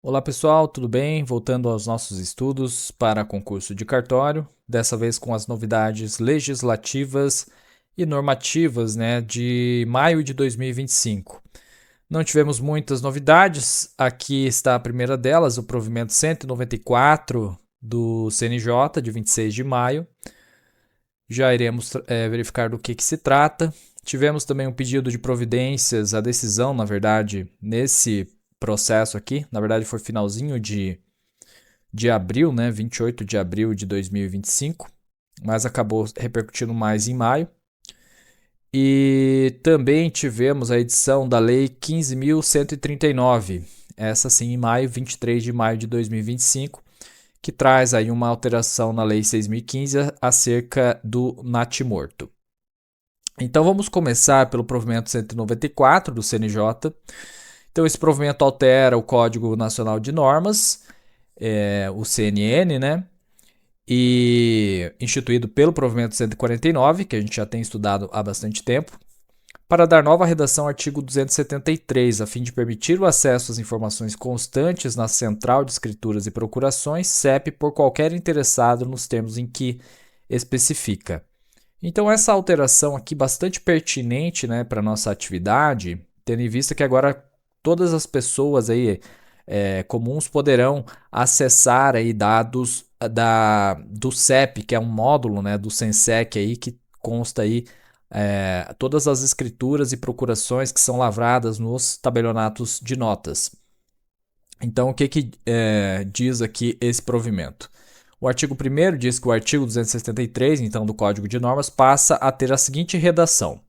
Olá pessoal, tudo bem? Voltando aos nossos estudos para concurso de cartório, dessa vez com as novidades legislativas e normativas, de maio de 2025. Não tivemos muitas novidades, aqui está a primeira delas, o provimento 194 do CNJ, de 26 de maio. Já iremos verificar do que se trata. Tivemos também um pedido de providências, a decisão, na verdade, nesse processo aqui, na verdade foi finalzinho de abril, 28 de abril de 2025, mas acabou repercutindo mais em maio. E também tivemos a edição da Lei 15.139, essa sim em maio, 23 de maio de 2025, que traz aí uma alteração na Lei 6.015 acerca do natimorto. Então vamos começar pelo provimento 194 do CNJ. Então esse provimento altera o Código Nacional de Normas, o CNN, e instituído pelo provimento 149, que a gente já tem estudado há bastante tempo, para dar nova redação ao artigo 273, a fim de permitir o acesso às informações constantes na Central de Escrituras e Procurações, CEP, por qualquer interessado nos termos em que especifica. Então essa alteração aqui bastante pertinente, para a nossa atividade, tendo em vista que agora todas as pessoas aí comuns poderão acessar aí dados do CEP, que é um módulo, do Sensec aí que consta aí todas as escrituras e procurações que são lavradas nos tabelionatos de notas. Então, o que diz aqui esse provimento? O artigo 1º diz que o artigo 273, então, do Código de Normas, passa a ter a seguinte redação.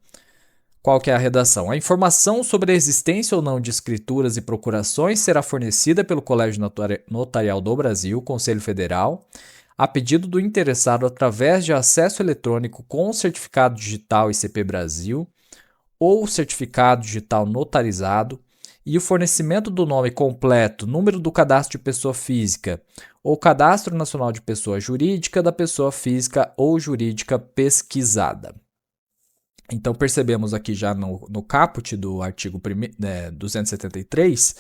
Qual que é a redação? A informação sobre a existência ou não de escrituras e procurações será fornecida pelo Colégio Notarial do Brasil, Conselho Federal, a pedido do interessado através de acesso eletrônico com certificado digital ICP Brasil ou certificado digital notarizado, e o fornecimento do nome completo, número do cadastro de pessoa física ou cadastro nacional de pessoa jurídica da pessoa física ou jurídica pesquisada. Então percebemos aqui já no caput do artigo 273,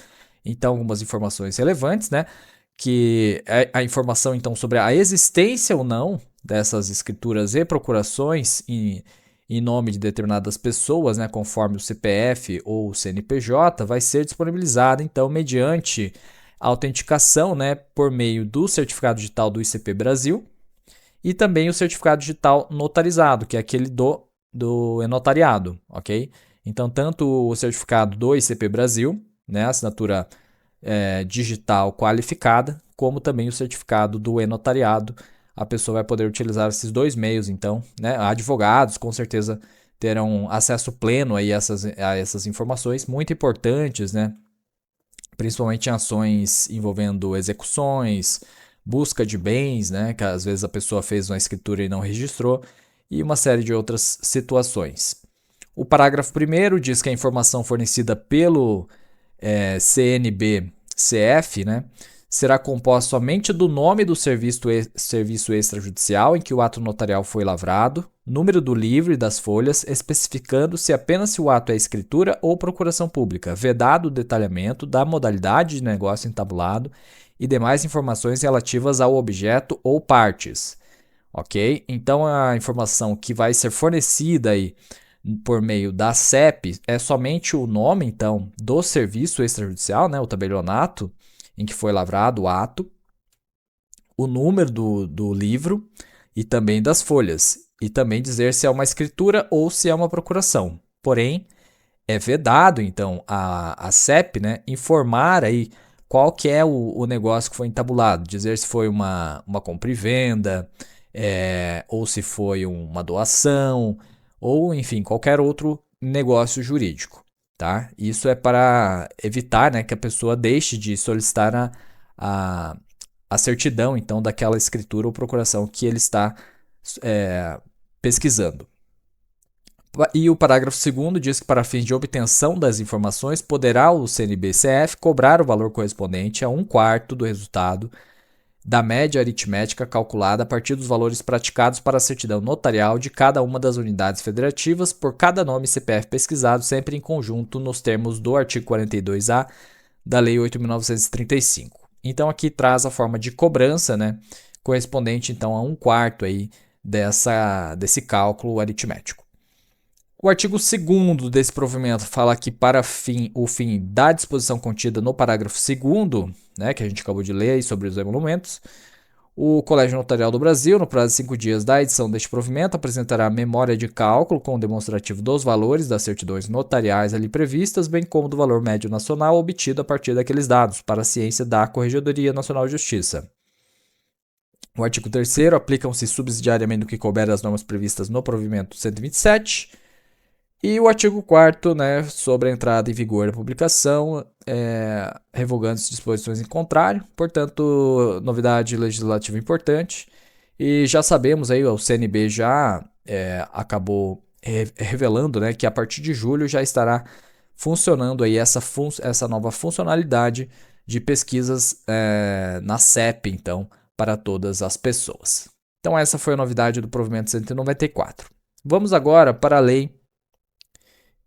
então algumas informações relevantes, que a informação então sobre a existência ou não dessas escrituras e procurações em nome de determinadas pessoas, conforme o CPF ou o CNPJ, vai ser disponibilizada então mediante a autenticação, por meio do certificado digital do ICP Brasil e também o certificado digital notarizado, que é aquele do notariado, ok? Então, tanto o certificado do ICP Brasil, assinatura digital qualificada, como também o certificado do e-notariado. A pessoa vai poder utilizar esses dois meios, então, advogados com certeza terão acesso pleno aí a essas informações muito importantes, principalmente em ações envolvendo execuções, busca de bens, que às vezes a pessoa fez uma escritura e não registrou, e uma série de outras situações. O parágrafo 1º diz que a informação fornecida pelo CNB-CF, será composta somente do nome do serviço extrajudicial em que o ato notarial foi lavrado, número do livro e das folhas, especificando-se apenas se o ato é escritura ou procuração pública, vedado o detalhamento da modalidade de negócio entabulado e demais informações relativas ao objeto ou partes. Ok? Então a informação que vai ser fornecida aí por meio da CEP é somente o nome, então, do serviço extrajudicial, o tabelionato em que foi lavrado o ato, o número do livro e também das folhas, e também dizer se é uma escritura ou se é uma procuração. Porém, é vedado, então, a CEP, informar aí qual que é o negócio que foi entabulado, dizer se foi uma compra e venda, ou se foi uma doação, ou enfim, qualquer outro negócio jurídico. Tá? Isso é para evitar, que a pessoa deixe de solicitar a certidão então daquela escritura ou procuração que ele está pesquisando. E o parágrafo 2º diz que para fins de obtenção das informações poderá o CNBCF cobrar o valor correspondente a 1/4 do resultado da média aritmética calculada a partir dos valores praticados para a certidão notarial de cada uma das unidades federativas por cada nome CPF pesquisado, sempre em conjunto nos termos do artigo 42A da Lei 8.935. Então aqui traz a forma de cobrança, né, correspondente então a 1/4 aí desse cálculo aritmético. O artigo 2º desse provimento fala que para o fim da disposição contida no parágrafo 2º, né, que a gente acabou de ler aí sobre os emolumentos, o Colégio Notarial do Brasil, no prazo de 5 dias da edição deste provimento, apresentará memória de cálculo com demonstrativo dos valores das certidões notariais ali previstas, bem como do valor médio nacional obtido a partir daqueles dados, para a ciência da Corregedoria Nacional de Justiça. O artigo 3º aplicam-se subsidiariamente do que couber as normas previstas no provimento 127. E o artigo 4º, né, sobre a entrada em vigor da publicação, revogando as disposições em contrário, portanto, novidade legislativa importante. E já sabemos aí, o CNB já acabou revelando, né, que a partir de julho já estará funcionando aí essa nova funcionalidade de pesquisas na CEP, então, para todas as pessoas. Então essa foi a novidade do provimento 194. Vamos agora para a lei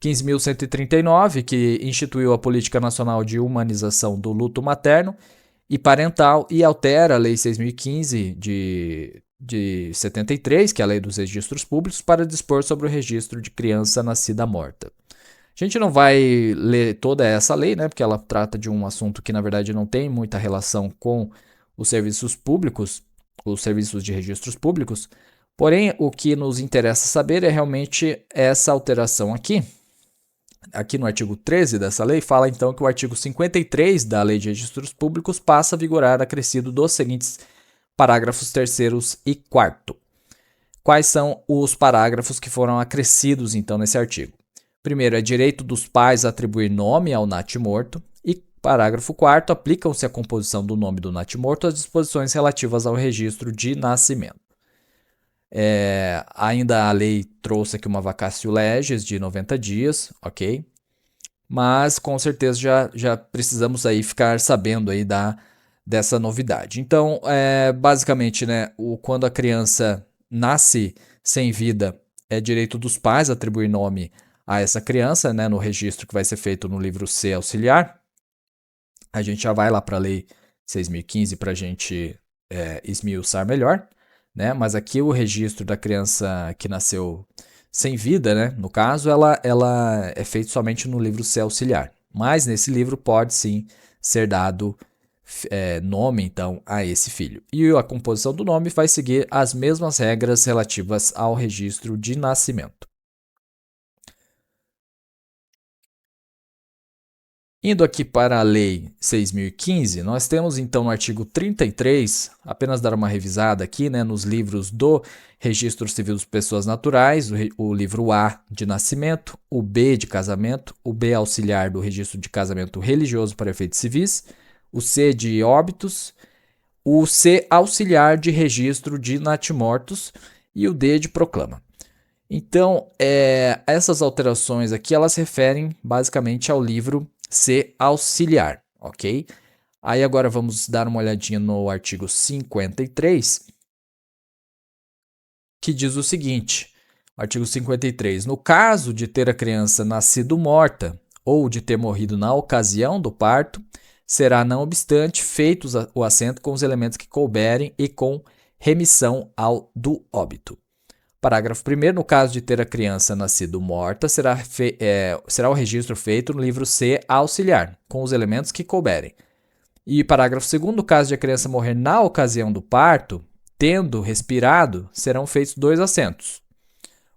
15.139, que instituiu a Política Nacional de Humanização do Luto Materno e Parental e altera a Lei 6.015 de 73, que é a Lei dos Registros Públicos, para dispor sobre o registro de criança nascida morta. A gente não vai ler toda essa lei, né, porque ela trata de um assunto que, na verdade, não tem muita relação com os serviços públicos, os serviços de registros públicos. Porém, o que nos interessa saber é realmente essa alteração aqui. Aqui no artigo 13 dessa lei, fala então que o artigo 53 da Lei de Registros Públicos passa a vigorar acrescido dos seguintes parágrafos 3º e 4º. Quais são os parágrafos que foram acrescidos então nesse artigo? Primeiro, é direito dos pais atribuir nome ao natimorto. E parágrafo 4º, aplicam-se à composição do nome do natimorto as disposições relativas ao registro de nascimento. Ainda a lei trouxe aqui uma vacatio legis de 90 dias, ok? Mas com certeza já precisamos aí ficar sabendo aí dessa novidade. Então, basicamente, né, quando a criança nasce sem vida, é direito dos pais atribuir nome a essa criança, né, no registro que vai ser feito no livro C auxiliar. A gente já vai lá para a lei 6.015 para a gente esmiuçar melhor. Né? Mas aqui o registro da criança que nasceu sem vida, né? No caso, ela é feito somente no livro C auxiliar. Mas nesse livro pode sim ser dado nome, então, a esse filho. E a composição do nome vai seguir as mesmas regras relativas ao registro de nascimento. Indo aqui para a Lei 6.015, nós temos então no artigo 33, apenas dar uma revisada aqui, né, nos livros do Registro Civil das Pessoas Naturais, o livro A de nascimento, o B de casamento, o B auxiliar do Registro de Casamento Religioso para efeitos civis, o C de óbitos, o C auxiliar de Registro de natimortos e o D de proclama. Então, essas alterações aqui, elas referem basicamente ao livro C auxiliar, ok? Aí agora vamos dar uma olhadinha no artigo 53, que diz o seguinte, artigo 53, no caso de ter a criança nascido morta ou de ter morrido na ocasião do parto, será, não obstante, feito o assento com os elementos que couberem e com remissão do óbito. Parágrafo 1º, no caso de ter a criança nascido morta, será o registro feito no livro C auxiliar, com os elementos que couberem. E parágrafo 2º, no caso de a criança morrer na ocasião do parto, tendo respirado, serão feitos 2 assentos,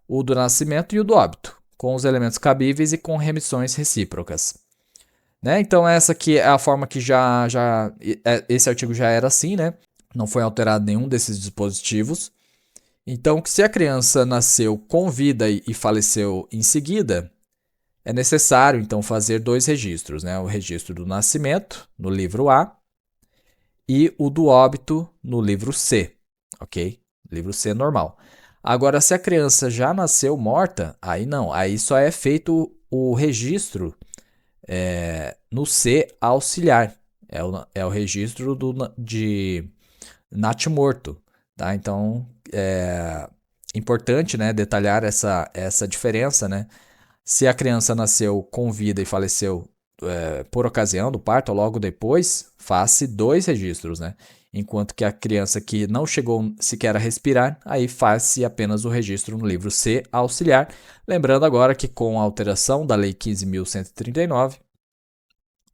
o do nascimento e o do óbito, com os elementos cabíveis e com remissões recíprocas. Né? Então essa aqui é a forma que esse artigo já era assim, né? Não foi alterado nenhum desses dispositivos. Então, se a criança nasceu com vida e faleceu em seguida, é necessário, então, fazer 2 registros, né? O registro do nascimento, no livro A, e o do óbito, no livro C, ok? Livro C normal. Agora, se a criança já nasceu morta, aí não, aí só é feito o registro no C auxiliar, é o registro de natimorto, tá? Então, é importante, né, detalhar essa diferença, né? Se a criança nasceu com vida e faleceu por ocasião do parto ou logo depois, faz-se 2 registros, né? Enquanto que a criança que não chegou sequer a respirar, aí faz-se apenas o registro no livro C auxiliar. Lembrando agora que com a alteração da Lei 15.139,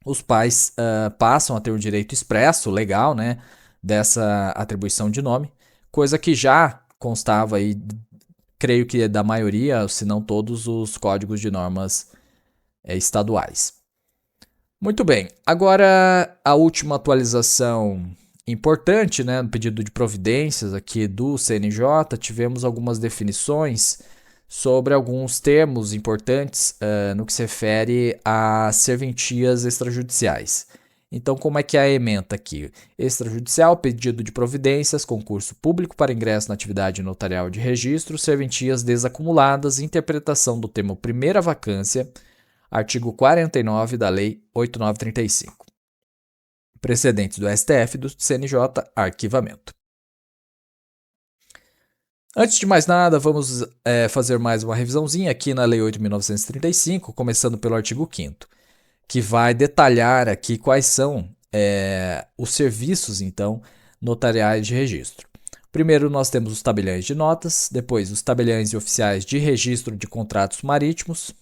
os pais passam a ter um direito expresso, legal, né, dessa atribuição de nome, coisa que já constava aí, creio que da maioria, se não todos os códigos de normas estaduais. Muito bem, agora a última atualização importante, né, no pedido de providências aqui do CNJ, tivemos algumas definições sobre alguns termos importantes no que se refere a serventias extrajudiciais. Então, como é que é a ementa aqui? Extrajudicial, pedido de providências, concurso público para ingresso na atividade notarial de registro, serventias desacumuladas, interpretação do termo primeira vacância, artigo 49 da Lei 8.935. Precedentes do STF e do CNJ, arquivamento. Antes de mais nada, vamos fazer mais uma revisãozinha aqui na Lei 8.935, começando pelo artigo 5º, que vai detalhar aqui quais são os serviços, então, notariais de registro. Primeiro, nós temos os tabeliães de notas, depois os tabeliães e oficiais de registro de contratos marítimos,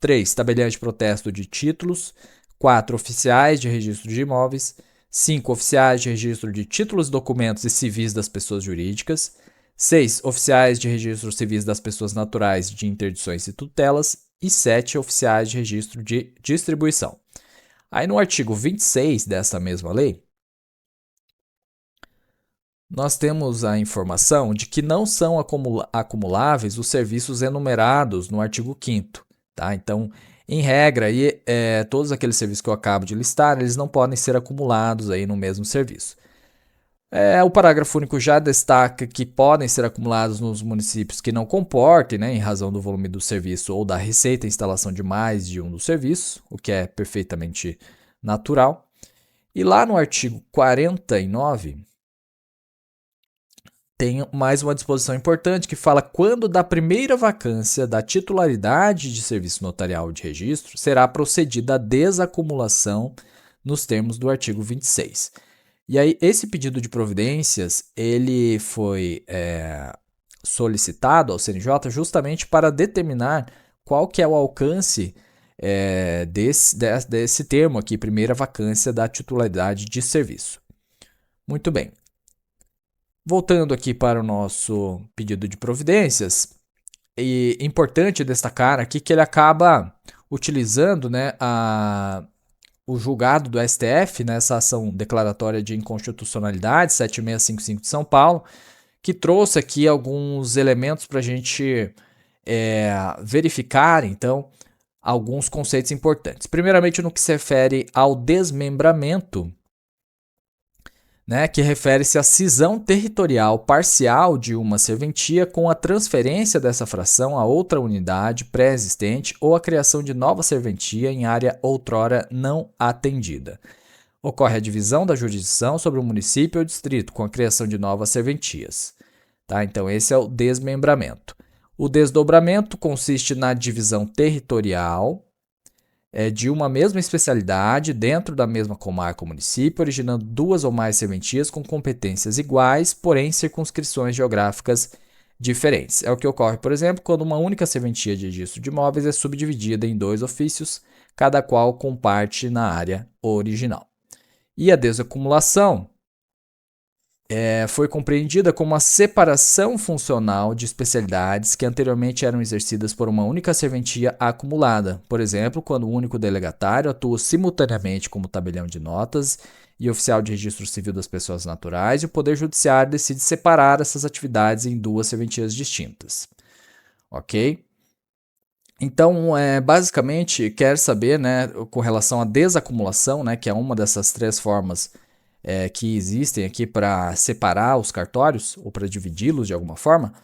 3. Tabeliães de protesto de títulos, 4. Oficiais de registro de imóveis, 5. Oficiais de registro de títulos, documentos e civis das pessoas jurídicas, 6. Oficiais de registro civis das pessoas naturais de interdições e tutelas. E 7. Oficiais de registro de distribuição. Aí no artigo 26 dessa mesma lei, nós temos a informação de que não são acumuláveis os serviços enumerados no artigo 5º. Tá? Então, em regra, todos aqueles serviços que eu acabo de listar, eles não podem ser acumulados aí no mesmo serviço. O parágrafo único já destaca que podem ser acumulados nos municípios que não comportem, né, em razão do volume do serviço ou da receita, a instalação de mais de um dos serviços, o que é perfeitamente natural. E lá no artigo 49, tem mais uma disposição importante que fala quando da primeira vacância da titularidade de serviço notarial de registro será procedida a desacumulação nos termos do artigo 26. E aí, esse pedido de providências, ele foi solicitado ao CNJ justamente para determinar qual que é o alcance desse termo aqui, primeira vacância da titularidade de serviço. Muito bem. Voltando aqui para o nosso pedido de providências, é importante destacar aqui que ele acaba utilizando, né, o julgado do STF nessa ação declaratória de inconstitucionalidade 7655 de São Paulo, que trouxe aqui alguns elementos para a gente verificar, então, alguns conceitos importantes. Primeiramente, no que se refere ao desmembramento, né, que refere-se à cisão territorial parcial de uma serventia com a transferência dessa fração a outra unidade pré-existente ou a criação de nova serventia em área outrora não atendida. Ocorre a divisão da jurisdição sobre o município ou distrito com a criação de novas serventias. Tá? Então, esse é o desmembramento. O desdobramento consiste na divisão territorial de uma mesma especialidade dentro da mesma comarca ou município, originando 2 ou mais serventias com competências iguais, porém circunscrições geográficas diferentes. É o que ocorre, por exemplo, quando uma única serventia de registro de imóveis é subdividida em 2 ofícios, cada qual com parte na área original. E a desacumulação foi compreendida como a separação funcional de especialidades que anteriormente eram exercidas por uma única serventia acumulada. Por exemplo, quando o único delegatário atua simultaneamente como tabelião de notas e oficial de registro civil das pessoas naturais, e o Poder Judiciário decide separar essas atividades em 2 serventias distintas. Ok? Então, basicamente, quer saber, né, com relação à desacumulação, né, que é uma dessas 3 formas que existem aqui para separar os cartórios ou para dividi-los de alguma forma,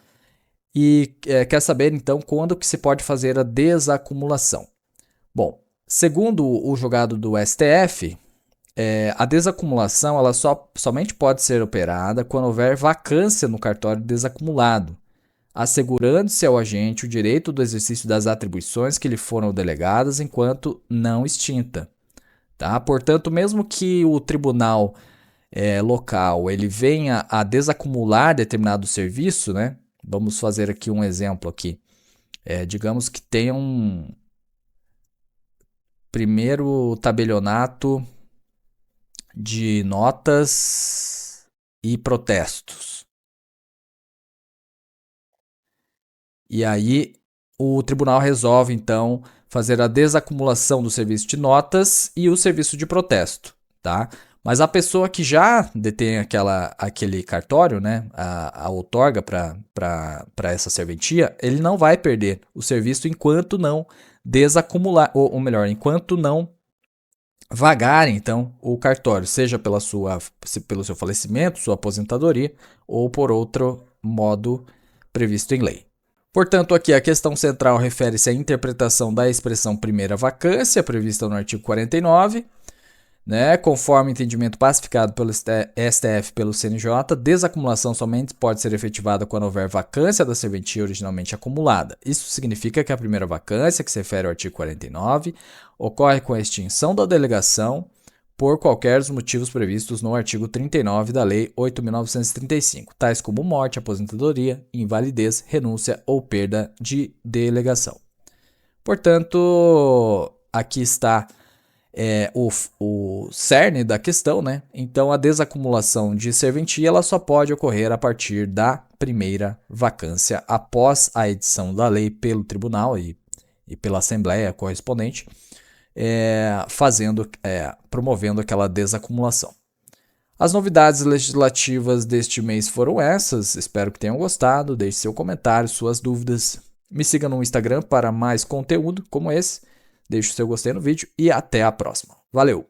e quer saber então quando que se pode fazer a desacumulação. Bom, segundo o julgado do STF, a desacumulação ela somente pode ser operada quando houver vacância no cartório desacumulado, assegurando-se ao agente o direito do exercício das atribuições que lhe foram delegadas enquanto não extinta. Tá? Portanto, mesmo que o tribunal local ele venha a desacumular determinado serviço, né? Vamos fazer aqui um exemplo aqui. Digamos que tenha um primeiro tabelionato de notas e protestos. E aí o tribunal resolve, então, fazer a desacumulação do serviço de notas e o serviço de protesto, tá? Mas a pessoa que já detém aquele cartório, né, a outorga para essa serventia, ele não vai perder o serviço enquanto não desacumular, ou melhor, enquanto não vagar, então, o cartório, seja pelo seu falecimento, sua aposentadoria, ou por outro modo previsto em lei. Portanto, aqui a questão central refere-se à interpretação da expressão primeira vacância, prevista no artigo 49, né? Conforme entendimento pacificado pelo STF e pelo CNJ, desacumulação somente pode ser efetivada quando houver vacância da serventia originalmente acumulada. Isso significa que a primeira vacância, que se refere ao artigo 49, ocorre com a extinção da delegação por qualquer dos motivos previstos no artigo 39 da Lei 8.935, tais como morte, aposentadoria, invalidez, renúncia ou perda de delegação. Portanto, aqui está o cerne da questão, né? Então, a desacumulação de serventia ela só pode ocorrer a partir da primeira vacância após a edição da lei pelo tribunal e pela Assembleia correspondente, promovendo aquela desacumulação. As novidades legislativas deste mês foram essas. Espero que tenham gostado. Deixe seu comentário, suas dúvidas. Me siga no Instagram para mais conteúdo como esse. Deixe o seu gostei no vídeo e até a próxima. Valeu!